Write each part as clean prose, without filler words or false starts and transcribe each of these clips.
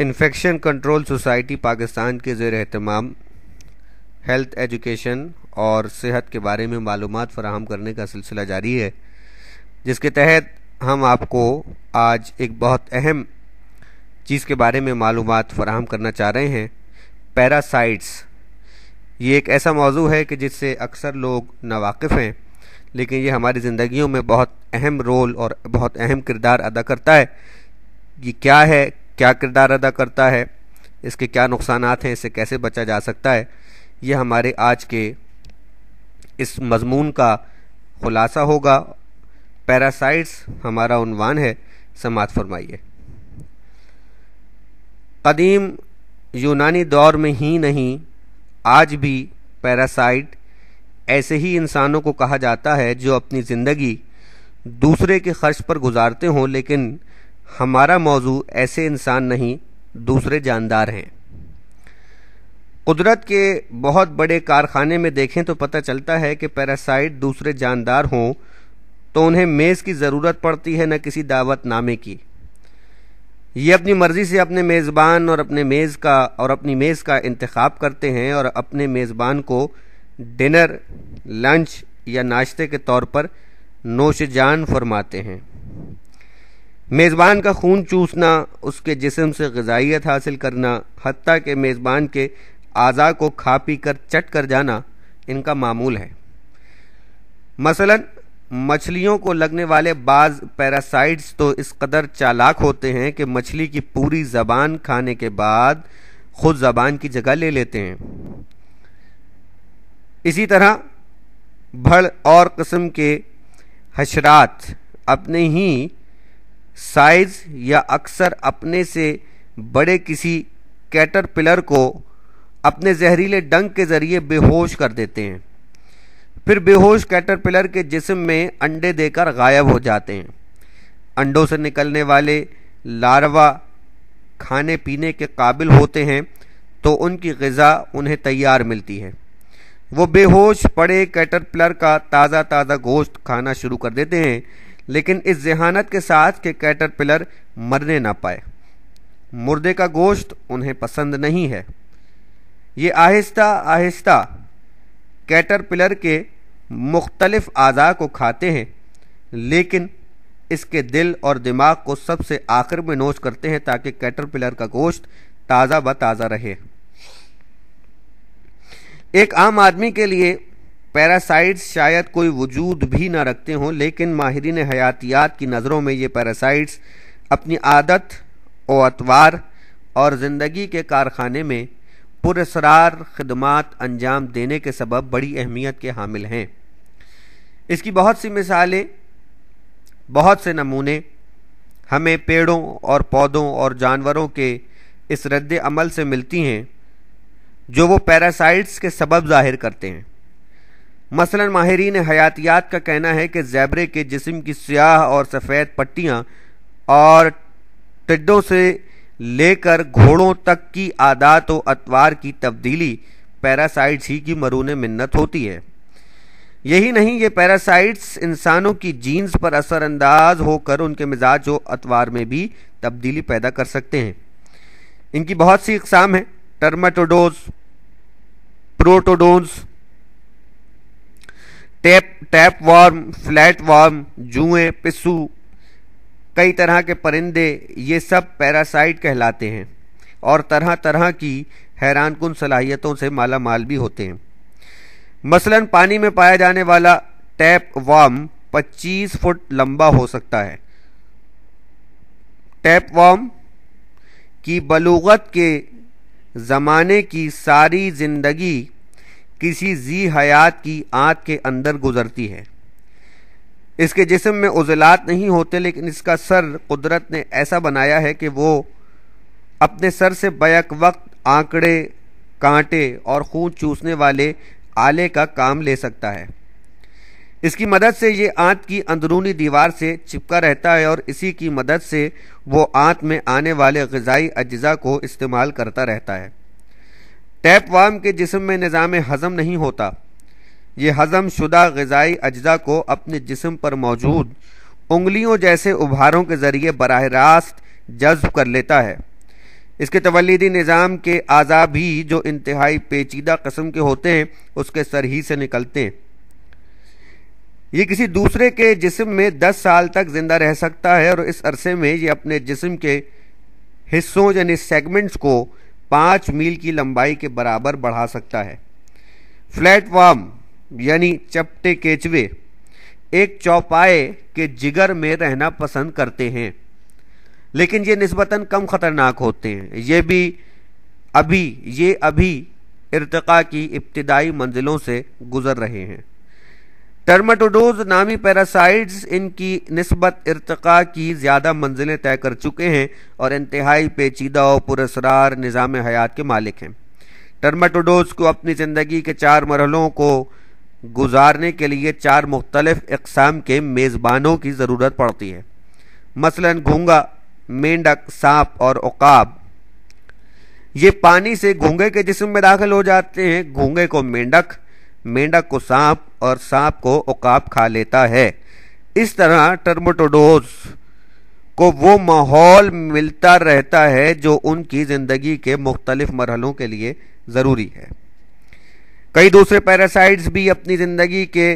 Infection control society Pakistan کے زیر اہتمام ہیلتھ ایجوکیشن اور صحت کے بارے میں معلومات فراہم کرنے کا سلسلہ جاری ہے، جس کے تحت ہم آپ کو آج ایک بہت اہم چیز کے بارے میں معلومات فراہم کرنا چاہ رہے ہیں۔ پیراسائٹس یہ ایک ایسا موضوع ہے کہ جس سے اکثر لوگ ناواقف ہیں، لیکن یہ ہماری زندگیوں میں بہت اہم رول اور بہت اہم کردار ادا کرتا ہے۔ یہ کیا ہے، کیا کردار ادا کرتا ہے، اس کے کیا نقصانات ہیں، اس سے کیسے بچا جا سکتا ہے، یہ ہمارے آج کے اس مضمون کا خلاصہ ہوگا۔ پیراسائٹس ہمارا عنوان ہے، سماعت فرمائیے۔ قدیم یونانی دور میں ہی نہیں، آج بھی پیراسائٹ ایسے ہی انسانوں کو کہا جاتا ہے جو اپنی زندگی دوسرے کے خرچ پر گزارتے ہوں، لیکن ہمارا موضوع ایسے انسان نہیں، دوسرے جاندار ہیں۔ قدرت کے بہت بڑے کارخانے میں دیکھیں تو پتہ چلتا ہے کہ پیراسائٹ دوسرے جاندار ہوں تو انہیں میز کی ضرورت پڑتی ہے، نہ کسی دعوت نامے کی۔ یہ اپنی مرضی سے اپنے میزبان اور اپنی میز کا انتخاب کرتے ہیں اور اپنے میزبان کو ڈنر، لنچ یا ناشتے کے طور پر نوش جان فرماتے ہیں۔ میزبان کا خون چوسنا، اس کے جسم سے غذائیت حاصل کرنا، حتیٰ کہ میزبان کے اعضاء کو کھا پی کر چٹ کر جانا ان کا معمول ہے۔ مثلا مچھلیوں کو لگنے والے بعض پیراسائٹس تو اس قدر چالاک ہوتے ہیں کہ مچھلی کی پوری زبان کھانے کے بعد خود زبان کی جگہ لے لیتے ہیں۔ اسی طرح بھڑ اور قسم کے حشرات اپنے ہی سائز یا اکثر اپنے سے بڑے کسی کیٹرپلر کو اپنے زہریلے ڈنک کے ذریعے بے ہوش کر دیتے ہیں، پھر بے ہوش کیٹرپلر کے جسم میں انڈے دے کر غائب ہو جاتے ہیں۔ انڈوں سے نکلنے والے لاروا کھانے پینے کے قابل ہوتے ہیں تو ان کی غذا انہیں تیار ملتی ہے۔ وہ بے ہوش پڑے کیٹرپلر کا تازہ گوشت کھانا شروع کر دیتے ہیں، لیکن اس ذہانت کے ساتھ کہ کیٹرپلر مرنے نہ پائے۔ مردے کا گوشت انہیں پسند نہیں ہے۔ یہ آہستہ آہستہ کیٹرپلر کے مختلف اعضاء کو کھاتے ہیں، لیکن اس کے دل اور دماغ کو سب سے آخر میں نوش کرتے ہیں تاکہ کیٹرپلر کا گوشت تازہ بتازہ رہے۔ ایک عام آدمی کے لیے پیراسائٹس شاید کوئی وجود بھی نہ رکھتے ہوں، لیکن ماہرین حیاتیات کی نظروں میں یہ پیراسائٹس اپنی عادت و اطوار اور زندگی کے کارخانے میں پراسرار خدمات انجام دینے کے سبب بڑی اہمیت کے حامل ہیں۔ اس کی بہت سی مثالیں، بہت سے نمونے ہمیں پیڑوں اور پودوں اور جانوروں کے اس رد عمل سے ملتی ہیں جو وہ پیراسائٹس کے سبب ظاہر کرتے ہیں۔ مثلا ماہرین حیاتیات کا کہنا ہے کہ زیبرے کے جسم کی سیاہ اور سفید پٹیاں اور ٹڈوں سے لے کر گھوڑوں تک کی عادات و اطوار کی تبدیلی پیراسائٹس ہی کی مرہون منت ہوتی ہے۔ یہی نہیں، یہ پیراسائٹس انسانوں کی جینز پر اثر انداز ہو کر ان کے مزاج و اطوار میں بھی تبدیلی پیدا کر سکتے ہیں۔ ان کی بہت سی اقسام ہیں: ٹرماٹوڈوز، پروٹوڈونز، ٹیپ وارم، فلیٹ وارم، جوئیں، پسو، کئی طرح کے پرندے، یہ سب پیراسائٹ کہلاتے ہیں اور طرح طرح کی حیران کن صلاحیتوں سے مالا مال بھی ہوتے ہیں۔ مثلا پانی میں پایا جانے والا ٹیپ وارم 25 فٹ لمبا ہو سکتا ہے۔ ٹیپ وارم کی بلوغت کے زمانے کی ساری زندگی کسی ذی حیات کی آنت کے اندر گزرتی ہے۔ اس کے جسم میں عضلات نہیں ہوتے، لیکن اس کا سر قدرت نے ایسا بنایا ہے کہ وہ اپنے سر سے بیک وقت آنکڑے، کانٹے اور خون چوسنے والے آلے کا کام لے سکتا ہے۔ اس کی مدد سے یہ آنت کی اندرونی دیوار سے چپکا رہتا ہے اور اسی کی مدد سے وہ آنت میں آنے والے غذائی اجزاء کو استعمال کرتا رہتا ہے۔ ٹیپ وارم کے جسم میں نظام ہضم نہیں ہوتا۔ یہ ہضم شدہ غذائی اجزاء کو اپنے جسم پر موجود انگلیوں جیسے ابھاروں کے ذریعے براہ راست جذب کر لیتا ہے۔ اس کے تولیدی نظام کے اعضاء بھی جو انتہائی پیچیدہ قسم کے ہوتے ہیں اس کے سر ہی سے نکلتے ہیں۔ یہ کسی دوسرے کے جسم میں 10 سال تک زندہ رہ سکتا ہے اور اس عرصے میں یہ اپنے جسم کے حصوں یعنی سیگمنٹس کو 5 میل کی لمبائی کے برابر بڑھا سکتا ہے۔ فلیٹ وارم یعنی چپٹے کیچوے ایک چوپائے کے جگر میں رہنا پسند کرتے ہیں، لیکن یہ نسبتاً کم خطرناک ہوتے ہیں۔ یہ ابھی ارتقاء کی ابتدائی منزلوں سے گزر رہے ہیں۔ ٹرماٹوڈوز نامی پیراسائٹس ان کی نسبت ارتقاء کی زیادہ منزلیں طے کر چکے ہیں اور انتہائی پیچیدہ اور پراسرار نظام حیات کے مالک ہیں۔ ٹرماٹوڈوز کو اپنی زندگی کے 4 مرحلوں کو گزارنے کے لیے 4 مختلف اقسام کے میزبانوں کی ضرورت پڑتی ہے، مثلاً گھونگا، مینڈک، سانپ اور عقاب۔ یہ پانی سے گھونگے کے جسم میں داخل ہو جاتے ہیں، گھونگے کو مینڈک، مینڈک کو سانپ اور سانپ کو عقاب کھا لیتا ہے۔ اس طرح ٹرماٹوڈوز کو وہ ماحول ملتا رہتا ہے جو ان کی زندگی کے مختلف مرحلوں کے لیے ضروری ہے۔ کئی دوسرے پیراسائٹس بھی اپنی زندگی کے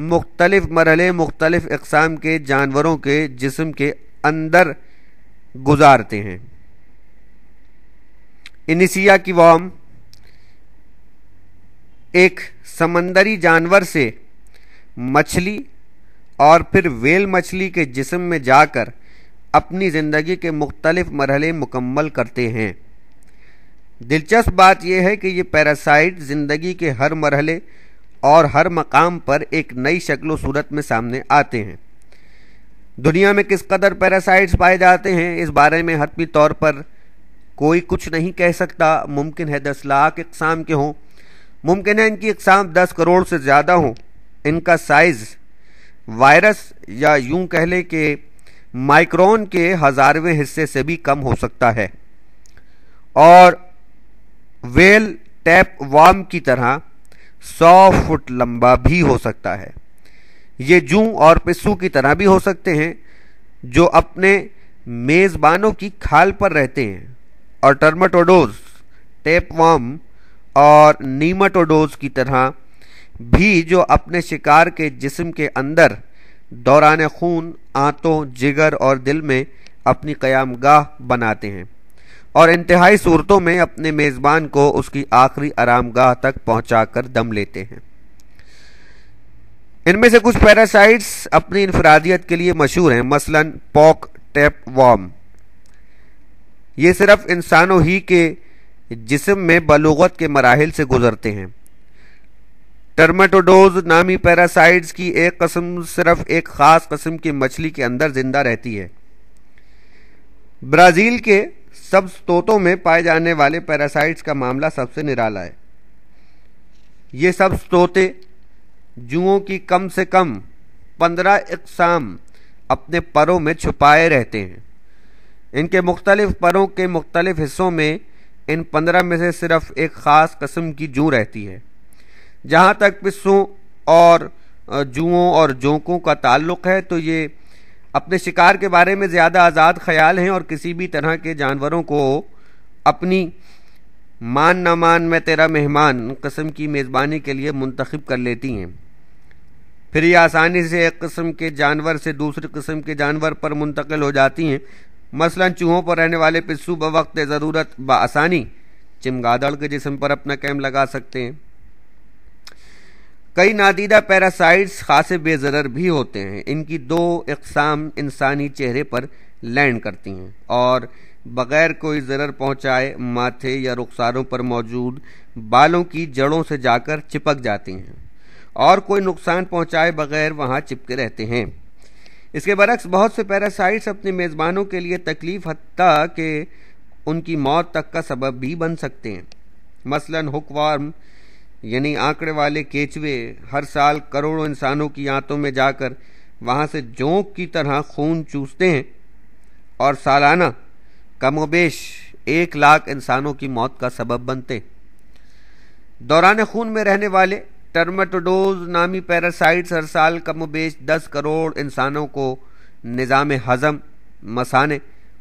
مختلف مرحلے مختلف اقسام کے جانوروں کے جسم کے اندر گزارتے ہیں۔ انیسیا کی وارم ایک سمندری جانور سے مچھلی اور پھر ویل مچھلی کے جسم میں جا کر اپنی زندگی کے مختلف مرحلے مکمل کرتے ہیں۔ دلچسپ بات یہ ہے کہ یہ پیراسائٹ زندگی کے ہر مرحلے اور ہر مقام پر ایک نئی شکل و صورت میں سامنے آتے ہیں۔ دنیا میں کس قدر پیراسائٹس پائے جاتے ہیں اس بارے میں حتمی طور پر کوئی کچھ نہیں کہہ سکتا۔ ممکن ہے 10 لاکھ اقسام کے ہوں، ممکن ہے ان کی اقسام 10 کروڑ سے زیادہ ہوں۔ ان کا سائز وائرس یا یوں کہہ لیں کہ مائکرون کے 1000ویں حصے سے بھی کم ہو سکتا ہے، اور ویل ٹیپ وارم کی طرح 100 فٹ لمبا بھی ہو سکتا ہے۔ یہ جوں اور پسو کی طرح بھی ہو سکتے ہیں جو اپنے میزبانوں کی کھال پر رہتے ہیں، اور ٹرماٹوڈوز، ٹیپ وارم اور نیماٹوڈوز کی طرح بھی جو اپنے شکار کے جسم کے اندر دوران خون، آنتوں، جگر اور دل میں اپنی قیام گاہ بناتے ہیں اور انتہائی صورتوں میں اپنے میزبان کو اس کی آخری آرام گاہ تک پہنچا کر دم لیتے ہیں۔ ان میں سے کچھ پیراسائٹس اپنی انفرادیت کے لیے مشہور ہیں، مثلاً پوک ٹیپ وارم۔ یہ صرف انسانوں ہی کے جسم میں بلوغت کے مراحل سے گزرتے ہیں۔ ٹرماٹوڈوز نامی پیراسائٹس کی ایک قسم صرف ایک خاص قسم کی مچھلی کے اندر زندہ رہتی ہے۔ برازیل کے سبز طوطوں میں پائے جانے والے پیراسائٹس کا معاملہ سب سے نرالا ہے۔ یہ سبز طوطے جوؤں کی کم سے کم 15 اقسام اپنے پروں میں چھپائے رہتے ہیں۔ ان کے مختلف پروں کے مختلف حصوں میں ان 15 میں سے صرف ایک خاص قسم کی جوں رہتی ہے۔ جہاں تک پسوں اور جوؤں اور جونکوں کا تعلق ہے تو یہ اپنے شکار کے بارے میں زیادہ آزاد خیال ہیں اور کسی بھی طرح کے جانوروں کو اپنی مان نہ مان میں تیرا مہمان قسم کی میزبانی کے لیے منتخب کر لیتی ہیں۔ پھر یہ آسانی سے ایک قسم کے جانور سے دوسری قسم کے جانور پر منتقل ہو جاتی ہیں۔ مثلاً چوہوں پر رہنے والے پسو بوقت ضرورت بآسانی چمگادڑ کے جسم پر اپنا کیمپ لگا سکتے ہیں۔ کئی نادیدہ پیراسائٹس خاصے بے ضرر بھی ہوتے ہیں۔ ان کی 2 اقسام انسانی چہرے پر لینڈ کرتی ہیں اور بغیر کوئی ضرر پہنچائے ماتھے یا رخساروں پر موجود بالوں کی جڑوں سے جا کر چپک جاتی ہیں اور کوئی نقصان پہنچائے بغیر وہاں چپکے رہتے ہیں۔ اس کے برعکس بہت سے پیراسائٹس اپنے میزبانوں کے لیے تکلیف حتیٰ کہ ان کی موت تک کا سبب بھی بن سکتے ہیں۔ مثلاً ہک وارم یعنی آنکڑے والے کیچوے ہر سال کروڑوں انسانوں کی آنتوں میں جا کر وہاں سے جونک کی طرح خون چوستے ہیں اور سالانہ کم و بیش 1 لاکھ انسانوں کی موت کا سبب بنتے۔ دوران خون میں رہنے والے ٹرماٹوڈوز نامی پیراسائٹس ہر سال کم و بیش 10 کروڑ انسانوں کو نظام ہضم، مثانے